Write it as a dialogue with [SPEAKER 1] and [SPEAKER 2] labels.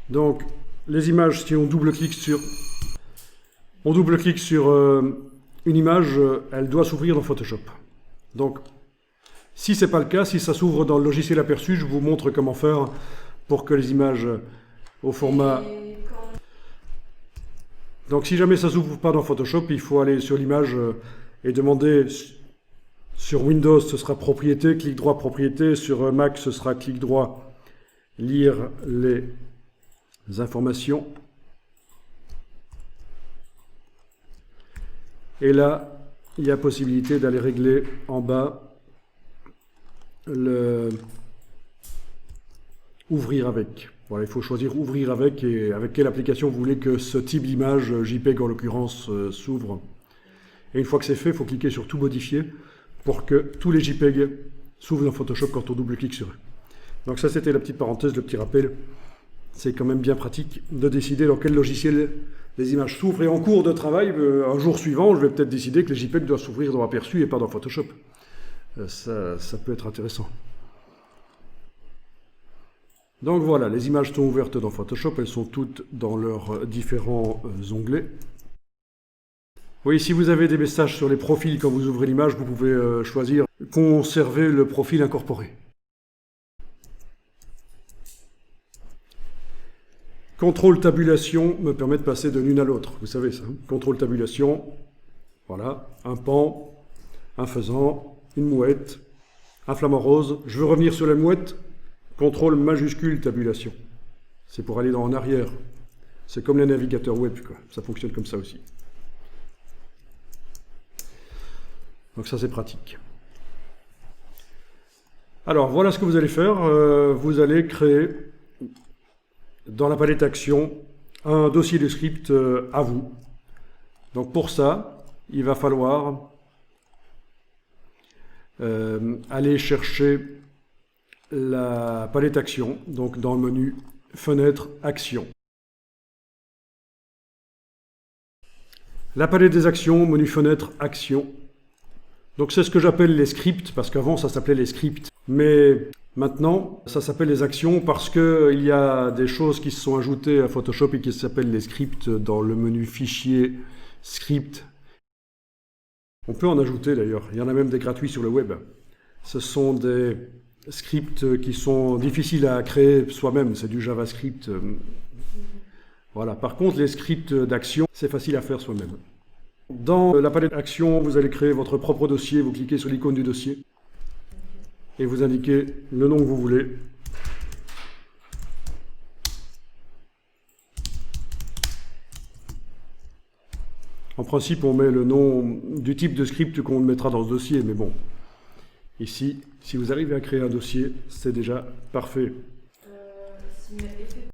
[SPEAKER 1] Donc, les images, si on double-clique sur une image, elle doit s'ouvrir dans Photoshop. Donc, si ce n'est pas le cas, si ça s'ouvre dans le logiciel aperçu, je vous montre comment faire pour que les images au format... Donc, si jamais ça ne s'ouvre pas dans Photoshop, il faut aller sur l'image et demander... Sur Windows, ce sera propriété, clic droit propriété. Sur Mac, ce sera clic droit, lire les informations. Et là, il y a possibilité d'aller régler en bas le ouvrir avec. Voilà, il faut choisir ouvrir avec et avec quelle application vous voulez que ce type d'image, JPEG en l'occurrence, s'ouvre. Et une fois que c'est fait, il faut cliquer sur tout modifier pour que tous les JPEG s'ouvrent dans Photoshop quand on double-clique sur eux. Donc ça, c'était la petite parenthèse, le petit rappel. C'est quand même bien pratique de décider dans quel logiciel les images s'ouvrent. Et en cours de travail, un jour suivant, je vais peut-être décider que les JPEG doivent s'ouvrir dans Aperçu et pas dans Photoshop. Ça peut être intéressant. Donc voilà, les images sont ouvertes dans Photoshop, elles sont toutes dans leurs différents onglets. Oui, si vous avez des messages sur les profils quand vous ouvrez l'image, vous pouvez choisir « Conserver le profil incorporé ». Contrôle tabulation me permet de passer de l'une à l'autre, vous savez ça. Contrôle tabulation, voilà, un pan, un faisan, une mouette, un flamant rose. Je veux revenir sur la mouette, contrôle majuscule tabulation. C'est pour aller en arrière. C'est comme les navigateurs web, quoi. Ça fonctionne comme ça aussi. Donc ça, c'est pratique. Alors, voilà ce que vous allez faire. Vous allez créer, dans la palette Action, un dossier de script à vous. Donc pour ça, il va falloir aller chercher la palette Action, donc dans le menu Fenêtre, Action. La palette des actions, menu Fenêtre, Action. Donc c'est ce que j'appelle les scripts, parce qu'avant ça s'appelait les scripts. Mais maintenant, ça s'appelle les actions parce qu'il y a des choses qui se sont ajoutées à Photoshop et qui s'appellent les scripts dans le menu Fichier, Script. On peut en ajouter d'ailleurs, il y en a même des gratuits sur le web. Ce sont des scripts qui sont difficiles à créer soi-même, c'est du JavaScript. Voilà. Par contre, les scripts d'action, c'est facile à faire soi-même. Dans la palette Action, vous allez créer votre propre dossier, vous cliquez sur l'icône du dossier et vous indiquez le nom que vous voulez. En principe, on met le nom du type de script qu'on mettra dans ce dossier, mais bon, ici, si vous arrivez à créer un dossier, c'est déjà parfait.